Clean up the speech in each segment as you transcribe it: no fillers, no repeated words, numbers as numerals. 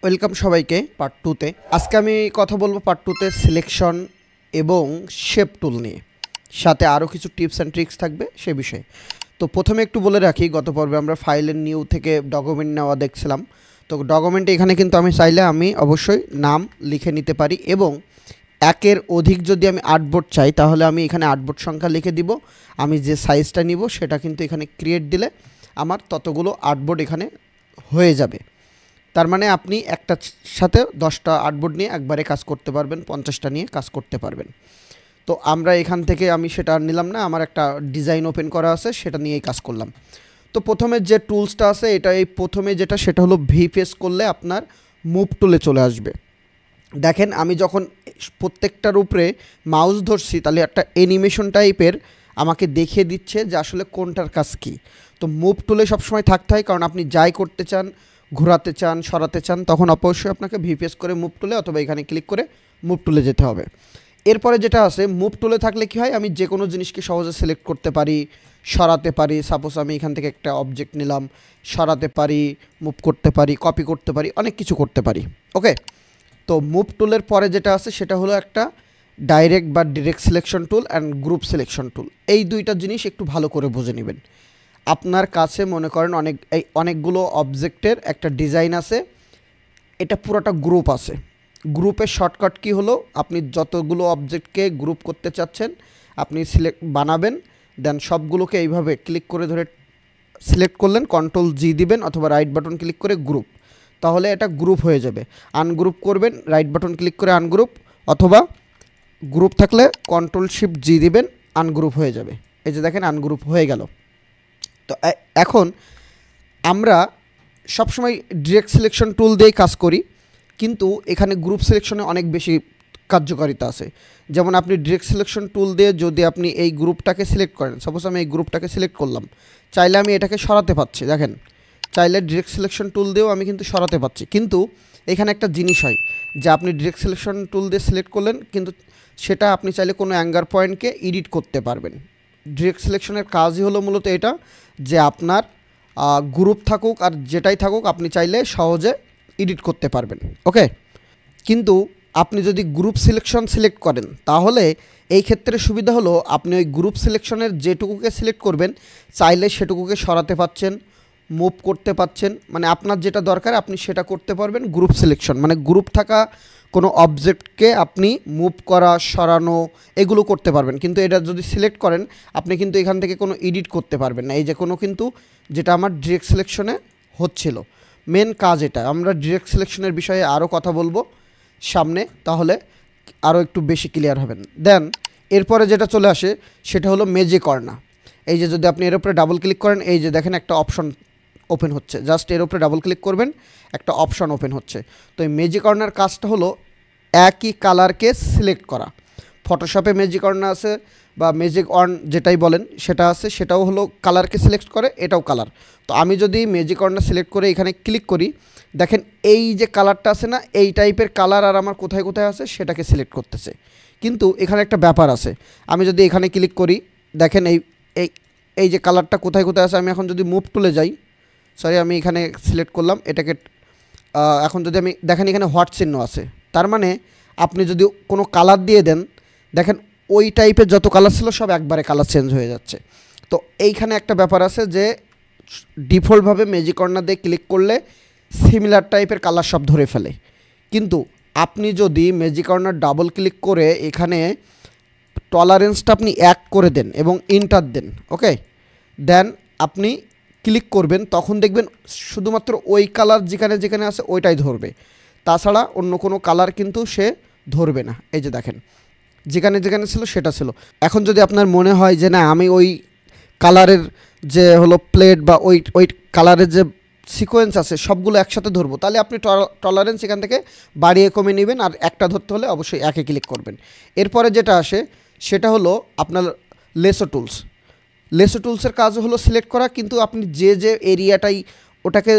Welcome সবাইকে part 2 তে। আজকে আমি কথা বলবো পার্ট 2 তে সিলেকশন এবং শেপ টুল নিয়ে, সাথে আরও কিছু টিপস অ্যান্ড ট্রিক্স থাকবে সে বিষয়ে। তো প্রথমে একটু বলে রাখি, গত পর্বে আমরা ফাইলের নিউ থেকে ডকুমেন্ট নেওয়া দেখছিলাম। তো ডকুমেন্টে এখানে কিন্তু আমি চাইলে অবশ্যই নাম লিখে নিতে পারি, এবং একের অধিক যদি আমি আর্টবোর্ড চাই তাহলে আমি এখানে আর্টবোর্ড সংখ্যা লিখে দিব। আমি যে সাইজটা নিব সেটা কিন্তু এখানে ক্রিয়েট দিলে আমার ততগুলো আর্টবোর্ড এখানে হয়ে যাবে। তার মানে আপনি একটার সাথে 10টা আর্টবোর্ড নিয়ে একবারে কাজ করতে পারবেন, 50টা নিয়ে কাজ করতে পারবেন। তো আমরা এখান থেকে আমি সেটা নিলাম না, আমার একটা ডিজাইন ওপেন করা আছে, সেটা নিয়েই কাজ করলাম। তো প্রথমে যে টুলসটা আছে এটা এই প্রথমে যেটা সেটা হলো ভি প্রেস করলে আপনার মুভ টুলে চলে আসবে। দেখেন আমি যখন প্রত্যেকটার উপরে মাউস ধরছি তাহলে একটা অ্যানিমেশন টাইপের আমাকে দেখিয়ে দিচ্ছে যে আসলে কোনটার কাজ কী। তো মুভ টুলে সবসময় থাকতে হয়, কারণ আপনি যাই করতে চান, ঘোরাতে চান, সরাতে চান, তখন অবশ্যই আপনাকে ভি প্রেস করে মুভ টুলে অথবা এখানে ক্লিক করে মুভ টুলে যেতে হবে। এরপরে যেটা আছে, মুভ টুলে থাকলে কী হয়, আমি যে কোনো জিনিসকে সহজে সিলেক্ট করতে পারি, সরাতে পারি। সাপোজ আমি এখান থেকে একটা অবজেক্ট নিলাম, সরাতে পারি, মুভ করতে পারি, কপি করতে পারি, অনেক কিছু করতে পারি। ওকে, তো মুভ টুলের পরে যেটা আছে সেটা হলো একটা ডাইরেক্ট বা direct selection tool and group selection tool. এই দুইটা জিনিস একটু ভালো করে বুঝে নেবেন। আপনার কাছে মনে করেন অনেকগুলো অবজেক্টের একটা ডিজাইন আছে, এটা পুরোটা গ্রুপ আছে। গ্রুপের শর্টকাট কি হলো, আপনি যতগুলো অবজেক্টকে গ্রুপ করতে চাচ্ছেন আপনি বানাবেন, দেন সবগুলোকে এইভাবে ক্লিক করে ধরে সিলেক্ট করলেন, কন্ট্রোল জি দিবেন অথবা রাইট বাটন ক্লিক করে গ্রুপ, তাহলে এটা গ্রুপ হয়ে যাবে। আনগ্রুপ করবেন, রাইট বাটন ক্লিক করে আনগ্রুপ, অথবা গ্রুপ থাকলে কন্ট্রোল শিফট জি দিবেন, আনগ্রুপ হয়ে যাবে। এই যে দেখেন আনগ্রুপ হয়ে গেল। তো এখন আমরা সবসময় ডিরেক্ট সিলেকশন টুল দিয়েই কাজ করি, কিন্তু এখানে গ্রুপ সিলেকশনে অনেক বেশি কার্যকারিতা আছে। যেমন আপনি ডিরেক্ট সিলেকশন টুল দিয়ে যদি আপনি এই গ্রুপটাকে সিলেক্ট করেন, সাপোজ আমি এই গ্রুপটাকে সিলেক্ট করলাম, চাইলে আমি এটাকে সরাতে পারছি। দেখেন, চাইলে ডিরেক্ট সিলেকশন টুল দিয়েও আমি কিন্তু সরাতে পারছি, কিন্তু এখানে একটা জিনিস হয় যে আপনি ডিরেক্ট সিলেকশন টুল দিয়ে সিলেক্ট করলেন, কিন্তু সেটা আপনি চাইলে কোনো অ্যাঙ্গার পয়েন্টকে এডিট করতে পারবেন। ডিরেক্ট সিলেকশনের কাজই হলো মূলত এটা, যে আপনার গ্রুপ থাকুক আর যেটাই থাকুক আপনি চাইলে সহজে এডিট করতে পারবেন। ওকে, কিন্তু আপনি যদি গ্রুপ সিলেকশন সিলেক্ট করেন তাহলে এই ক্ষেত্রে সুবিধা হলো আপনি ওই গ্রুপ সিলেকশনের যেটুকুকে সিলেক্ট করবেন চাইলে সেটুকুকে সরাতে পারছেন, মুভ করতে পারছেন, মানে আপনার যেটা দরকার আপনি সেটা করতে পারবেন। গ্রুপ সিলেকশন মানে গ্রুপ থাকা কোনো অবজেক্টকে আপনি মুভ করা, সরানো, এগুলো করতে পারবেন। কিন্তু এটা যদি সিলেক্ট করেন আপনি কিন্তু এখান থেকে কোনো এডিট করতে পারবেন না। এই যে কোনো কিন্তু যেটা আমার ডিরেক্ট সিলেকশনে হচ্ছিল, মেন কাজ এটা। আমরা ডিরেক্ট সিলেকশনের বিষয়ে আরও কথা বলবো সামনে, তাহলে আরও একটু বেশি ক্লিয়ার হবেন। দেন এরপরে যেটা চলে আসে সেটা হলো ম্যাজিক কর্নার। এই যে যদি আপনি এর উপরে ডাবল ক্লিক করেন, এই যে দেখেন একটা অপশন ওপেন হচ্ছে, জাস্ট এর উপরে ডাবল ক্লিক করবেন, একটা অপশন ওপেন হচ্ছে। তো এই ম্যাজিক কর্নার কাজটা হলো একই কালারকে সিলেক্ট করা। ফটোশপে ম্যাজিক কর্নার আছে বা ম্যাজিক অন যেটাই বলেন সেটা আছে, সেটাও হলো কালারকে সিলেক্ট করে, এটাও কালার। তো আমি যদি ম্যাজিক কর্নার সিলেক্ট করে এখানে ক্লিক করি, দেখেন এই যে কালারটা আছে না, এই টাইপের কালার আর আমার কোথায় কোথায় আছে সেটাকে সিলেক্ট করতেছে। কিন্তু এখানে একটা ব্যাপার আছে, আমি যদি এখানে ক্লিক করি দেখেন এই এই এই যে কালারটা কোথায় কোথায় আছে, আমি এখন যদি মুভ টুলে যাই, সরি আমি এখানে সিলেক্ট করলাম এটাকে, এখন যদি আমি দেখেন এখানে হোয়াট চিহ্ন আছে, তার মানে আপনি যদি কোনো কালার দিয়ে দেন, দেখেন ওই টাইপের যত কালার ছিল সব একবারে কালার চেঞ্জ হয়ে যাচ্ছে। তো এইখানে একটা ব্যাপার আছে যে ডিফল্টভাবে ম্যাজিক কর্নার দিয়ে ক্লিক করলে সিমিলার টাইপের কালার সব ধরে ফেলে, কিন্তু আপনি যদি ম্যাজিক কর্নার ডাবল ক্লিক করে এখানে টলারেন্সটা আপনি 1 করে দেন এবং এন্টার দেন, ওকে, দেন আপনি ক্লিক করবেন, তখন দেখবেন শুধুমাত্র ওই কালার যেখানে যেখানে আছে ওইটাই ধরবে, তাছাড়া অন্য কোনো কালার কিন্তু সে ধরবে না। এই যে দেখেন যেখানে যেখানে ছিল সেটা ছিল। এখন যদি আপনার মনে হয় যে না আমি ওই কালারের যে হলো প্লেট বা ওই ওই কালারের যে সিকোয়েন্স আছে সবগুলো একসাথে ধরবো, তাহলে আপনি টলারেন্স এখান থেকে বাড়িয়ে কমে নেবেন, আর একটা ধরতে হলে অবশ্যই একে ক্লিক করবেন। এরপরে যেটা আসে সেটা হলো আপনার লেসো টুলস। লেসো টুলসের কাজ হলো সিলেক্ট করা, কিন্তু আপনি যে যে এরিয়াটাই ওটাকে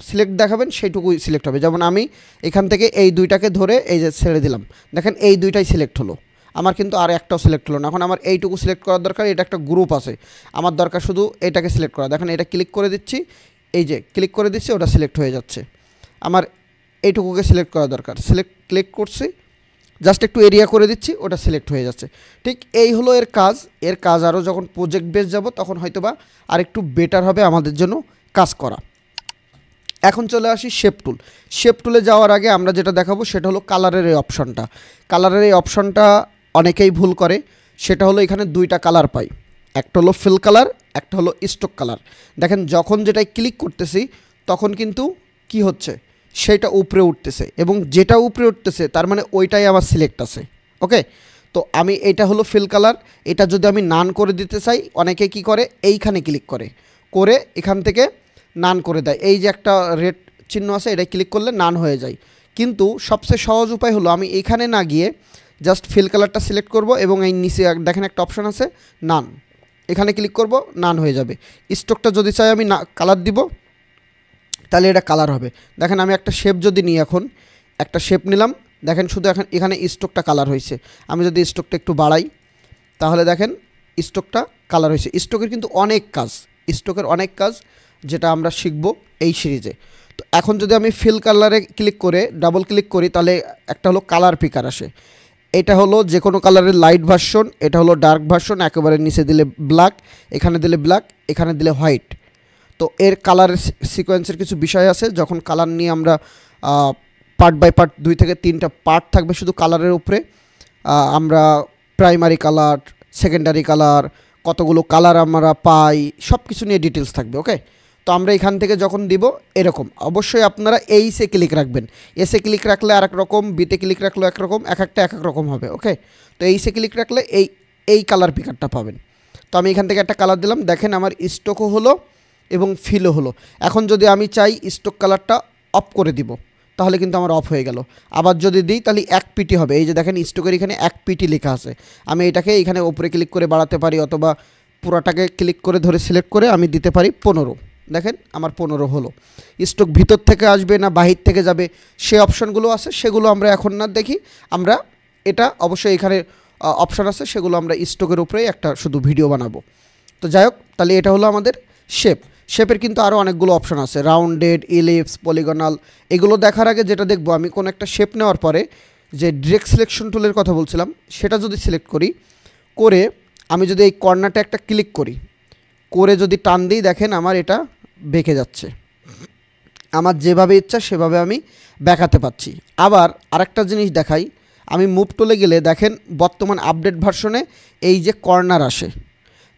সিলেক্ট দেখাবেন সেইটুকুই সিলেক্ট হবে। যেমন আমি এখান থেকে এই দুইটাকে ধরে এই যে ছেড়ে দিলাম, দেখেন এই দুইটাই সিলেক্ট হলো, আমার কিন্তু আর একটাও সিলেক্ট হলো না। এখন আমার এইটুকু সিলেক্ট করার দরকার, এটা একটা গ্রুপ আছে, আমার দরকার শুধু এটাকে সিলেক্ট করা। দেখেন এটা ক্লিক করে দিচ্ছি, এই যে ক্লিক করে দিচ্ছি ওটা সিলেক্ট হয়ে যাচ্ছে। আমার এইটুকুকে সিলেক্ট করা দরকার, ক্লিক করছি, জাস্ট একটু এরিয়া করে দিচ্ছি, ওটা সিলেক্ট হয়ে যাচ্ছে। ঠিক এই হলো এর কাজ। আরও যখন প্রজেক্ট বেস যাব তখন হয়তোবা আর একটু বেটার হবে আমাদের জন্য কাজ করা। এখন চলে আসি শেপ টুলে যাওয়ার আগে আমরা যেটা দেখাবো সেটা হলো কালারের এই অপশনটা অনেকেই ভুল করে। সেটা হলো এখানে দুইটা কালার পাই, একটা হলো ফিল কালার, একটা হলো স্টক কালার। দেখেন যখন যেটাই ক্লিক করতেছি তখন কিন্তু কি হচ্ছে, সেটা উপরে উঠতেছে, এবং যেটা উপরে উঠতেছে তার মানে ওইটাই আমার সিলেক্ট আছে। ওকে, তো আমি এটা হলো ফিল কালার, এটা যদি আমি নান করে দিতে চাই, অনেকে কি করে এইখানে ক্লিক করে এখান থেকে নান করে দেয়। এই যে একটা রেড চিহ্ন আছে, এটা ক্লিক করলে নান হয়ে যায়। কিন্তু সবচেয়ে সহজ উপায় হলো আমি এখানে না গিয়ে জাস্ট ফিল কালারটা সিলেক্ট করব, এবং এই নিচে দেখেন একটা অপশান আছে নান, এখানে ক্লিক করব, নান হয়ে যাবে। স্টকটা যদি চাই আমি কালার দিব, তাহলে এটা কালার হবে। দেখেন আমি একটা শেপ যদি নিই, এখন একটা শেপ নিলাম, দেখেন শুধু এখানে স্টকটা কালার হয়েছে। আমি যদি স্টকটা একটু বাড়াই, তাহলে দেখেন স্টকটা কালার হয়েছে। স্টকের কিন্তু অনেক কাজ যেটা আমরা শিখব এই সিরিজে। তো এখন যদি আমি ফিল কালারে ক্লিক করে ডাবল ক্লিক করি, তাহলে একটা হলো কালার পিকার আসে। এটা হলো যে কোনো কালারের লাইট ভার্সন, এটা হলো ডার্ক ভার্সন। একেবারে নিচে দিলে ব্ল্যাক, এখানে দিলে ব্ল্যাক, এখানে দিলে হোয়াইট। তো এর কালারের সিকোয়েন্সের কিছু বিষয় আছে, যখন কালার নিয়ে আমরা পার্ট বাই পার্ট 2 থেকে 3টা পার্ট থাকবে শুধু কালারের উপরে। আমরা প্রাইমারি কালার, সেকেন্ডারি কালার, কতগুলো কালার আমরা পাই, সব কিছু নিয়ে ডিটেলস থাকবে। ওকে, তো আমরা এখান থেকে যখন দিব এরকম, অবশ্যই আপনারা এইসে ক্লিক রাখবেন। এসে ক্লিক রাখলে আরেক রকম, বিতে ক্লিক রাখলে একরকম, এক এক রকম হবে। ওকে, তো এইসে ক্লিক রাখলে এই কালার পিকারটা পাবেন। তো আমি এখান থেকে একটা কালার দিলাম, দেখেন আমার স্টকও হলো এবং ফিলও হলো। এখন যদি আমি চাই স্টক কালারটা অফ করে দিব, তাহলে কিন্তু আমার অফ হয়ে গেল। আবার যদি দিই তাহলে 1 পিটি হবে। এই যে দেখেন স্টকের এখানে 1 পিটি লেখা আছে। আমি এটাকে এখানে উপরে ক্লিক করে বাড়াতে পারি, অথবা পুরাটাকে ক্লিক করে ধরে সিলেক্ট করে আমি দিতে পারি 15। দেখেন আমার 15 হলো। স্টক ভিতর থেকে আসবে না বাহির থেকে যাবে, সে অপশানগুলো আছে, সেগুলো আমরা এখন না দেখি। আমরা এটা অবশ্যই এখানে অপশান আছে, সেগুলো আমরা স্টকের উপরেই একটা শুধু ভিডিও বানাবো। তো যাই হোক, তাহলে এটা হলো আমাদের শেপের কিন্তু আরও অনেকগুলো অপশান আছে, রাউন্ডেড, ইলিপস, পলিগনাল। এগুলো দেখার আগে যেটা দেখবো, আমি কোনো একটা শেপ নেওয়ার পরে যে ডিরেক্ট সিলেকশন টুলের কথা বলছিলাম, সেটা যদি সিলেক্ট করে আমি যদি এই কর্নারটা একটা ক্লিক করে যদি টান দিই, দেখেন আমার এটা বেঁকে যাচ্ছে। আমার যেভাবে ইচ্ছা সেভাবে আমি দেখাতে পাচ্ছি। আবার আরেকটা জিনিস দেখাই, আমি মুভ টুলে গেলে দেখেন বর্তমান আপডেট ভার্সনে এই যে কর্নার আসে,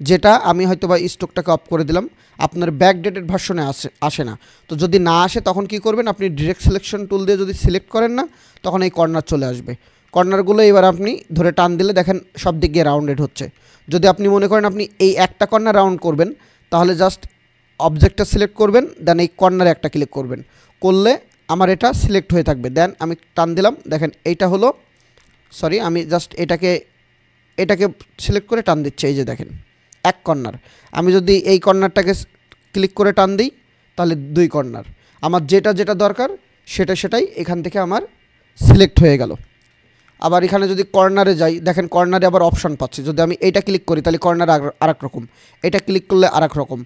যেটা আমি হয়তো বা স্টকটাকে অফ করে দিলাম, আপনার ব্যাকডেটেড ভার্সনে আসে না। তো যদি না আসে তখন কি করবেন, আপনি ডিরেক্ট সিলেকশন টুল দিয়ে যদি সিলেক্ট করেন না, তখন এই কর্নার চলে আসবে। কর্নারগুলো এবার আপনি ধরে টান দিলে দেখেন সব দিক দিয়ে রাউন্ডেড হচ্ছে। যদি আপনি মনে করেন আপনি এই একটা কর্নার রাউন্ড করবেন, তাহলে জাস্ট অবজেক্টটা সিলেক্ট করবেন, দেন এই কর্নারে একটা ক্লিক করলে আমার এটা সিলেক্ট হয়ে থাকবে। দেন আমি টান দিলাম, দেখেন এইটা হলো, আমি জাস্ট এটাকে সিলেক্ট করে টান দিচ্ছি, এই যে দেখেন 1 কর্নার। আমি যদি এই কর্নারটাকে ক্লিক করে টান দিই, তাহলে 2 কর্নার। আমার যেটা দরকার সেটাই এখান থেকে আমার সিলেক্ট হয়ে গেল। আবার এখানে যদি কর্নারে যাই, দেখেন কর্নারে আবার অপশান পাচ্ছি। যদি আমি এইটা ক্লিক করি, তাহলে কর্নার আরেক রকম, এটা ক্লিক করলে আরেক রকম।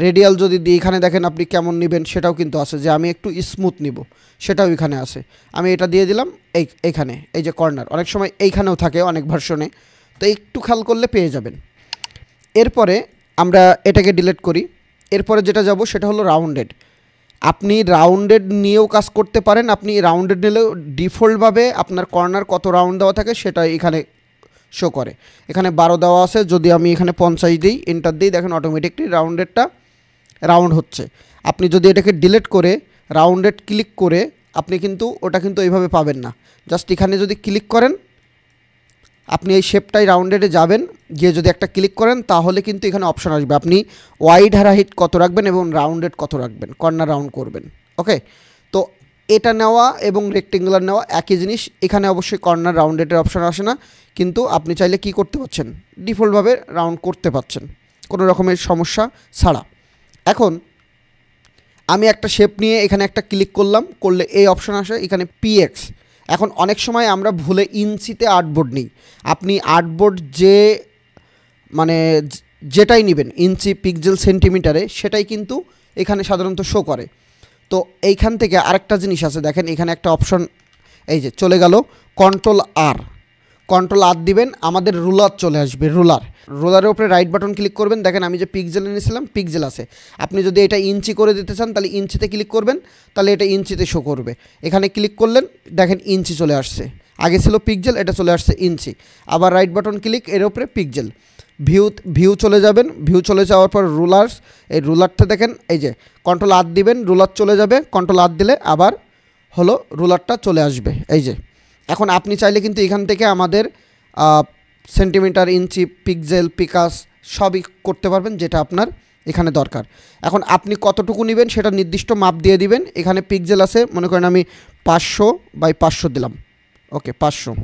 রেডিয়াল যদি দিই, এখানে দেখেন আপনি কেমন নেবেন সেটাও কিন্তু আছে, যে আমি একটু স্মুথ নিব সেটাও এখানে আছে। আমি এটা দিয়ে দিলাম এইখানে, এই যে কর্নার অনেক সময় এইখানেও থাকে অনেক ভার্সনে, তো একটু খেয়াল করলে পেয়ে যাবেন। এরপরে আমরা এটাকে ডিলিট করি। এরপরে যেটা যাব সেটা হলো রাউন্ডেড। আপনি রাউন্ডেড নিয়েও কাজ করতে পারেন। আপনি রাউন্ডেড নিলেও ডিফল্টভাবে আপনার কর্নার কত রাউন্ড দেওয়া থাকে সেটা এখানে শো করে। এখানে 12 দেওয়া আছে, যদি আমি এখানে 50 দিই, এন্টার দিই, দেখেন অটোমেটিকলি রাউন্ডেডটা রাউন্ড হচ্ছে। আপনি যদি এটাকে ডিলিট করে রাউন্ডেড ক্লিক করে, আপনি কিন্তু ওটা কিন্তু এইভাবে পাবেন না। জাস্ট এখানে যদি ক্লিক করেন, আপনি এই শেপটাই রাউন্ডেডে যাবেন, গিয়ে যদি একটা ক্লিক করেন, তাহলে কিন্তু এখানে অপশান আসবে আপনি ওয়াইড আর হাইট কত রাখবেন এবং রাউন্ডেড কত রাখবেন, কর্নার রাউন্ড করবেন। ওকে, তো এটা নেওয়া এবং রেক্টেঙ্গুলার নেওয়া একই জিনিস। এখানে অবশ্যই কর্নার রাউন্ডেডের অপশান আসে না, কিন্তু আপনি চাইলে কি করতে পারছেন, ডিফল্টভাবে রাউন্ড করতে পারছেন কোনো রকমের সমস্যা ছাড়া। এখন আমি একটা শেপ নিয়ে এখানে একটা ক্লিক করলে এই অপশান আসে এখানে পিএক্স। এখন অনেক সময় আমরা ভুলে ইঞ্চিতে আর্টবোর্ড নিই। আপনি আর্টবোর্ড যেটাই নেবেন, ইঞ্চি, পিক্সেল, সেন্টিমিটারে, সেটাই কিন্তু এখানে সাধারণত শো করে। তো এইখান থেকে আরেকটা জিনিস আছে, দেখেন এখানে একটা অপশন এই যে চলে গেল, কন্ট্রোল আর দিবেন, আমাদের রুলার চলে আসবে। রুলারের উপরে রাইট বাটন ক্লিক করবেন, দেখেন আমি যে পিক্সেল এনেছিলাম পিক্সেল আছে। আপনি যদি এটা ইঞ্চি করে দিতে চান তাহলে ইঞ্চিতে ক্লিক করবেন, তাহলে এটা ইঞ্চিতে শো করবে। এখানে ক্লিক করলেন, দেখেন ইঞ্চি চলে আসছে, আগে ছিল পিক্সেল, এটা চলে আসছে ইঞ্চি। আবার রাইট বাটন ক্লিক, এর উপরে পিক্সেল। ভিউ চলে যাবেন, ভিউ চলে যাওয়ার পর রুলার্স, এই রুলারটা দেখেন এই যে কন্ট্রোল আর দিবেন, রুলার চলে যাবে, কন্ট্রোল আর দিলে আবার হলো রুলারটা চলে আসবে। এই যে এখন আপনি চাইলে কিন্তু এখান থেকে আমাদের সেন্টিমিটার, ইঞ্চি, পিক্সেল, পিকাস সবই করতে পারবেন, যেটা আপনার এখানে দরকার। এখন আপনি কতটুকু নেবেন সেটা নির্দিষ্ট মাপ দিয়ে দিবেন। এখানে পিক্সেল আছে, মনে করেন আমি 500/500 দিলাম, ওকে 500,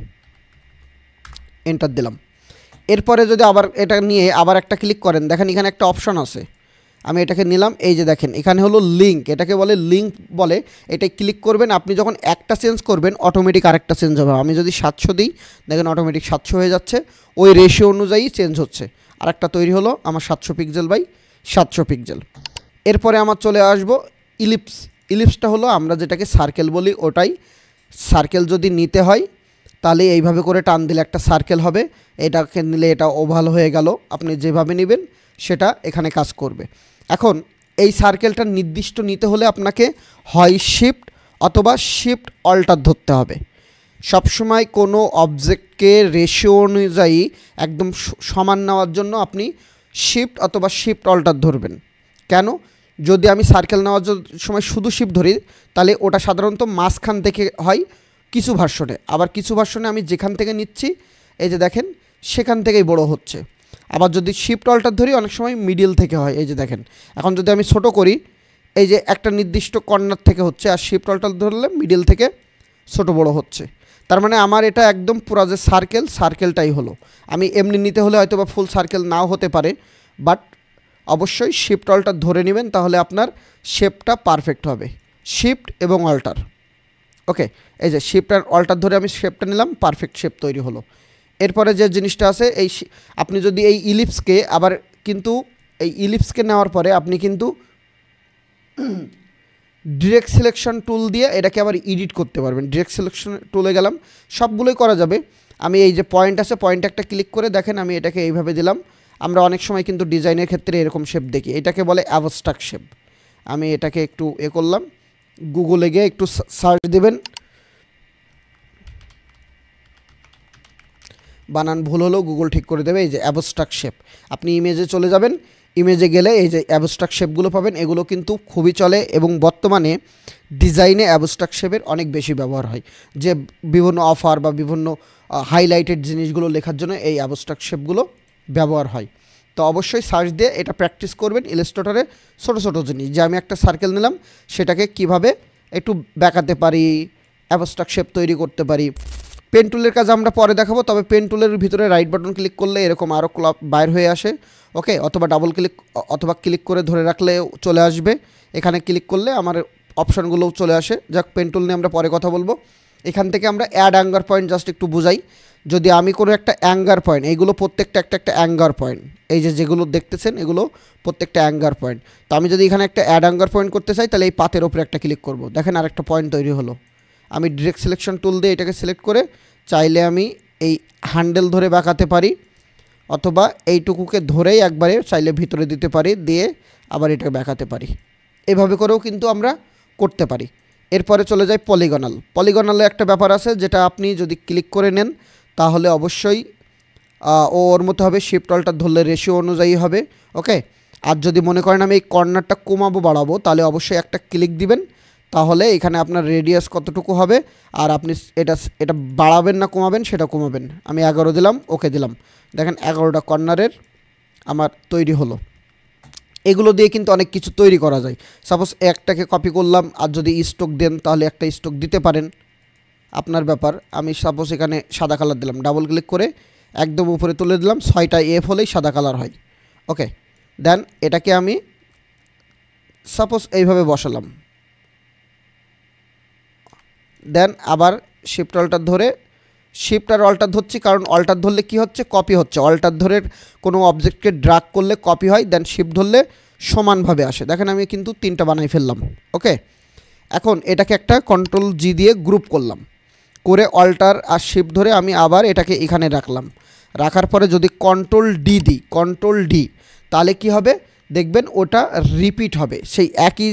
এন্টার দিলাম। এরপরে যদি আবার এটা নিয়ে আবার একটা ক্লিক করেন, দেখেন এখানে একটা অপশন আছে, আমি এটাকে নিলাম, এই যে দেখেন এখানে হলো লিঙ্ক, এটাকে বলে লিঙ্ক বলে। এটাই ক্লিক করবেন, আপনি যখন একটা চেঞ্জ করবেন অটোমেটিক আরেকটা চেঞ্জ হবে। আমি যদি 700 দিই, দেখেন অটোমেটিক 700 হয়ে যাচ্ছে, ওই রেশিও অনুযায়ী চেঞ্জ হচ্ছে। আরেকটা তৈরি হলো আমার 700 পিক্সেল/700 পিক্সেল। এরপরে আমার চলে আসবো ইলিপসটা হলো আমরা যেটাকে সার্কেল বলি, ওটাই। সার্কেল যদি নিতে হয় তাহলে এইভাবে করে টান দিলে একটা সার্কেল হবে, এটাকে নিলে এটা ওভাল হয়ে গেল। আপনি যেভাবে নেবেন সেটা এখানে কাজ করবে। এখন এই সার্কেলটা নির্দিষ্ট নিতে হলে আপনাকে হয় শিফট অথবা শিফট অল্টার ধরতে হবে। সবসময় কোনো অবজেক্টকে রেশিও অনুযায়ী একদম সমান নেওয়ার জন্য আপনি শিফট অথবা শিফট অল্টার ধরবেন। কেন? যদি আমি সার্কেল নেওয়ার সময় শুধু শিফট ধরি তাহলে ওটা সাধারণত মাঝখান থেকে হয় কিছু ভার্সনে, আবার কিছু ভার্সনে আমি যেখান থেকে নিচ্ছি এই যে দেখেন সেখান থেকেই বড় হচ্ছে। আবার যদি শিফট অল্টার ধরি অনেক সময় মিডিল থেকে হয়, এই যে দেখেন। এখন যদি আমি ছোট করি, এই যে একটা নির্দিষ্ট কর্নার থেকে হচ্ছে, আর শিফট অল্টার ধরলে মিডিল থেকে ছোট বড় হচ্ছে। তার মানে আমার এটা একদম পুরো যে সার্কেলটাই হলো। আমি এমনি নিতে হলে হয়তো বা ফুল সার্কেল নাও হতে পারে, বাট অবশ্যই শিফট অল্টার ধরে নেবেন, তাহলে আপনার শেপটা পারফেক্ট হবে। শিফট এবং অল্টার, ওকে। এই যে শিফট আর অল্টার ধরে আমি শেপটা নিলাম, পারফেক্ট শেপ তৈরি হলো। এরপরে যে জিনিসটা আছে, এই আপনি যদি এই ইলিপসকে আবার কিন্তু এই ইলিপসকে নেওয়ার পরে আপনি কিন্তু ডিরেক্ট সিলেকশন টুল দিয়ে এটাকে আবার এডিট করতে পারবেন। ডিরেক্ট সিলেকশন টুলে গেলাম, সবগুলোই করা যাবে। আমি এই যে পয়েন্ট আছে, পয়েন্ট একটা ক্লিক করে দেখেন আমি এটাকে এইভাবে দিলাম। আমরা অনেক সময় কিন্তু ডিজাইনের ক্ষেত্রে এরকম শেপ দেখি, এটাকে বলে অ্যাবস্ট্রাক্ট শেপ। আমি এটাকে একটু করলাম, গুগলে গিয়ে একটু সার্চ দেবেন, বানান ভুল হলেও গুগল ঠিক করে দেবে। এই যে অ্যাবস্ট্রাক্ট শেপ, আপনি ইমেজে চলে যাবেন, ইমেজে গেলে এই যে অ্যাবস্ট্রাক্ট শেপগুলো পাবেন। এগুলো কিন্তু খুবই চলে এবং বর্তমানে ডিজাইনে অ্যাবস্ট্রাক্ট শেপের অনেক বেশি ব্যবহার হয়। যে বিভিন্ন অফার বা বিভিন্ন হাইলাইটেড জিনিসগুলো লেখার জন্য এই অ্যাবস্ট্রাক্ট শেপগুলো ব্যবহার হয়। তো অবশ্যই সার্চ দিয়ে এটা প্র্যাকটিস করবেন ইলাস্ট্রেটরে। ছোটো ছোটো জিনিস, যে আমি একটা সার্কেল নিলাম সেটাকে কিভাবে একটু বেঁকাতে পারি, অ্যাবস্ট্রাক্ট শেপ তৈরি করতে পারি। পেন টুলের কাজ আমরা পরে দেখাবো, তবে পেন টুলের ভিতরে রাইট বাটন ক্লিক করলে এরকম আরও বাইর হয়ে আসে, ওকে। অথবা ডাবল ক্লিক অথবা ক্লিক করে ধরে রাখলে চলে আসবে। এখানে ক্লিক করলে আমার অপশানগুলোও চলে আসে। যাক, পেন টুল নিয়ে আমরা পরে কথা বলবো। এখান থেকে আমরা অ্যাড অ্যাঙ্গার পয়েন্ট জাস্ট একটু বুঝাই। যদি আমি কোনো একটা অ্যাঙ্গার পয়েন্ট, এইগুলো প্রত্যেকটা একটা অ্যাঙ্গার পয়েন্ট, এই যে যেগুলো দেখতেছেন এগুলো প্রত্যেকটা অ্যাঙ্গার পয়েন্ট। তো আমি যদি এখানে একটা অ্যাড অ্যাঙ্গার পয়েন্ট করতে চাই তাহলে এই পাতের ওপরে একটা ক্লিক করব, দেখেন আরেকটা পয়েন্ট তৈরি হলো। আমি ডিরেক্ট সিলেকশন টুল দিয়ে এটাকে সিলেক্ট করে চাইলে আমি এই হ্যান্ডেল ধরে বাঁকাতে পারি, অথবা এইটুকুকে ধরেই একবারে চাইলে ভিতরে দিতে পারি, দিয়ে আবার এটা বাঁকাতে পারি। এভাবে করেও কিন্তু আমরা করতে পারি। এরপরে চলে যায় পলিগনালে একটা ব্যাপার আছে, যেটা আপনি যদি ক্লিক করে নেন তাহলে অবশ্যই ওর মতো হবে, শিফট অল্টার ধরলে রেশিও অনুযায়ী হবে, ওকে। আর যদি মনে করেন আমি এই কর্নারটা কমাবো বাড়াবো, তাহলে অবশ্যই একটা ক্লিক দিবেন, তাহলে এখানে আপনার রেডিয়াস কতটুকু হবে আর আপনি এটা বাড়াবেন না কমাবেন সেটা কমাবেন। আমি 11 দিলাম, ওকে দিলাম, দেখেন 11টা কর্নারের আমার তৈরি হলো। এগুলো দিয়ে কিন্তু অনেক কিছু তৈরি করা যায়। সাপোজ একটাকে কপি করলাম, আর যদি স্ট্রোক দেন তাহলে একটা স্ট্রোক দিতে পারেন, আপনার ব্যাপার। আমি সাপোজ এখানে সাদা কালার দিলাম, ডাবল ক্লিক করে একদম উপরে তুলে দিলাম, 6টা এফ হলেই সাদা কালার হয়, ওকে। দেন এটাকে আমি সাপোজ এইভাবে বসালাম, দেন আবার শিফট অল্টার ধরে, শিফট আর অল্টার ধরছি কারণ অল্টার ধরলে কি হচ্ছে, কপি হচ্ছে। অল্টার ধরে কোনো অবজেক্টকে ড্রাগ করলে কপি হয়, দেন শিফট ধরলে সমানভাবে আসে। দেখেন আমি কিন্তু 3টা বানাই ফেললাম, ওকে। এখন এটাকে একটা কন্ট্রোল জি দিয়ে গ্রুপ করলাম, করে অল্টার আর শিফট ধরে আমি আবার এটাকে এখানে রাখলাম। রাখার পরে যদি কন্ট্রোল ডি দিই, কন্ট্রোল ডি, তাহলে কি হবে দেখবেন ওটা রিপিট হবে, সেই একই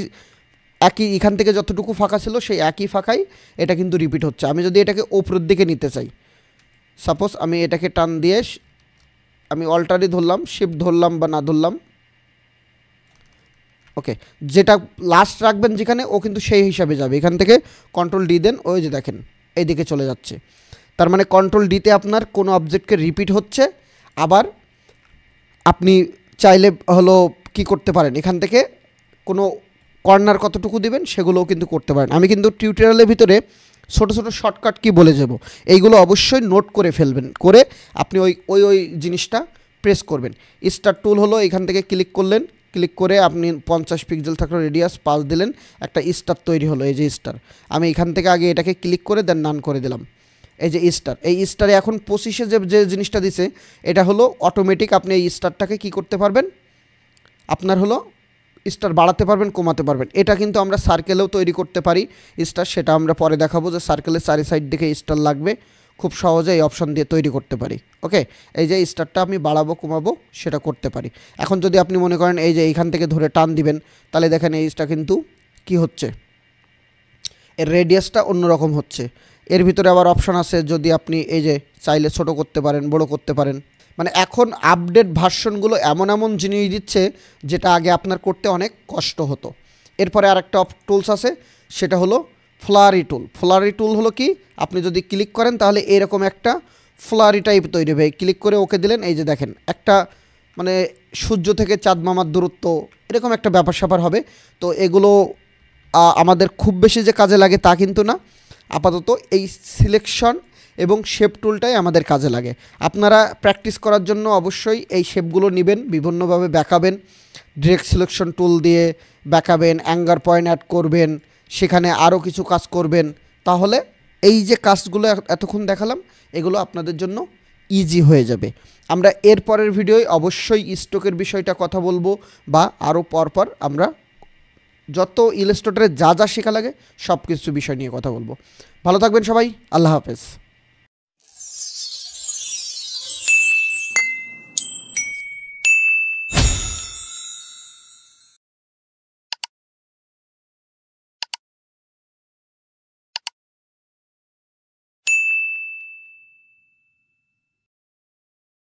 এখান থেকে যতটুকু ফাঁকা ছিল সেই একই ফাঁকাই এটা কিন্তু রিপিট হচ্ছে। আমি যদি এটাকে ওপরের দিকে নিতে চাই, সাপোজ আমি এটাকে টান দিয়ে আমি অল্টারই ধরলাম, শিফট ধরলাম বা না ধরলাম, ওকে, যেটা লাস্ট রাখবেন যেখানে ও কিন্তু সেই হিসাবে যাবে। এখান থেকে কন্ট্রোল ডি দেন, ওই যে দেখেন এই দিকে চলে যাচ্ছে। তার মানে কন্ট্রোল ডিতে আপনার কোনো অবজেক্টকে রিপিট হচ্ছে। আবার আপনি চাইলে হলো কি করতে পারেন, এখান থেকে কোনো কর্নার কতটুকু দিবেন সেগুলোও কিন্তু করতে পারেন। আমি কিন্তু টিউটোরিয়ালের ভিতরে ছোটো ছোটো শর্টকাট কি বলে যাব, এইগুলো অবশ্যই নোট করে ফেলবেন, করে আপনি ওই জিনিসটা প্রেস করবেন। স্টার টুল হলো এখান থেকে ক্লিক করলেন, ক্লিক করে আপনি 50 পিক্সেল থাকলে রেডিয়াস 5 দিলেন, একটা স্টার তৈরি হলো। এই যে স্টার, আমি এখান থেকে আগে এটাকে ক্লিক করে দেন নান করে দিলাম। এই যে স্টার, এই স্টারে এখন 25-এ যে জিনিসটা দিছে এটা হলো অটোমেটিক। আপনি এই স্টারটাকে কি করতে পারবেন, আপনার হলো স্টার বাড়াতে পারবেন, কমাতে পারবেন। এটা কিন্তু আমরা সার্কেলেও তৈরি করতে পারি স্টার, সেটা আমরা পরে দেখাবো যে সার্কেলের চারি সাইড দিকে স্টার লাগবে, খুব সহজে এই অপশন দিয়ে তৈরি করতে পারি। ওকে, এই যে স্টারটা আমি বাড়াবো কমাবো সেটা করতে পারি। এখন যদি আপনি মনে করেন এই যে এইখান থেকে ধরে টান দিবেন, তাহলে দেখেন এইটা কিন্তু কি হচ্ছে, এর রেডিয়াসটা অন্যরকম হচ্ছে। এর ভিতরে আবার অপশান আছে, যদি আপনি এই যে চাইলে ছোট করতে পারেন, বড় করতে পারেন। মানে এখন আপডেট ভার্সনগুলো এমন এমন জিনিস দিচ্ছে যেটা আগে আপনার করতে অনেক কষ্ট হতো। এরপরে আরেকটা টুলস আছে, সেটা হলো ফ্লারি টুল। ফ্লারি টুল হলো কি, আপনি যদি ক্লিক করেন তাহলে এরকম একটা ফ্লারি টাইপ তৈরি হবে। ক্লিক করে ওকে দিলেন, এই যে দেখেন একটা মানে সূর্য থেকে চাঁদ মামার দূরত্ব, এরকম একটা ব্যাপার স্যাপার হবে। তো এগুলো আমাদের খুব বেশি যে কাজে লাগে তা কিন্তু না, আপাতত এই সিলেকশন এবং শেপ টুলটাই আমাদের কাজে লাগে। আপনারা প্র্যাকটিস করার জন্য অবশ্যই এই শেপগুলো নেবেন, বিভিন্নভাবে ব্যাকাবেন, ডিরেক্ট সিলেকশন টুল দিয়ে ব্যাকাবেন, অ্যাঙ্গার পয়েন্ট অ্যাড করবেন, সেখানে আরও কিছু কাজ করবেন। তাহলে এই যে কাজগুলো এতক্ষণ দেখালাম এগুলো আপনাদের জন্য ইজি হয়ে যাবে। আমরা এর পরের ভিডিওয় অবশ্যই স্ট্রোকের বিষয়টা কথা বলবো, বা আরও পরপর আমরা যত ইলাস্ট্রেটরে যা যা শেখা লাগে সব কিছু বিষয় নিয়ে কথা বলবো। ভালো থাকবেন সবাই, আল্লাহ হাফেজ।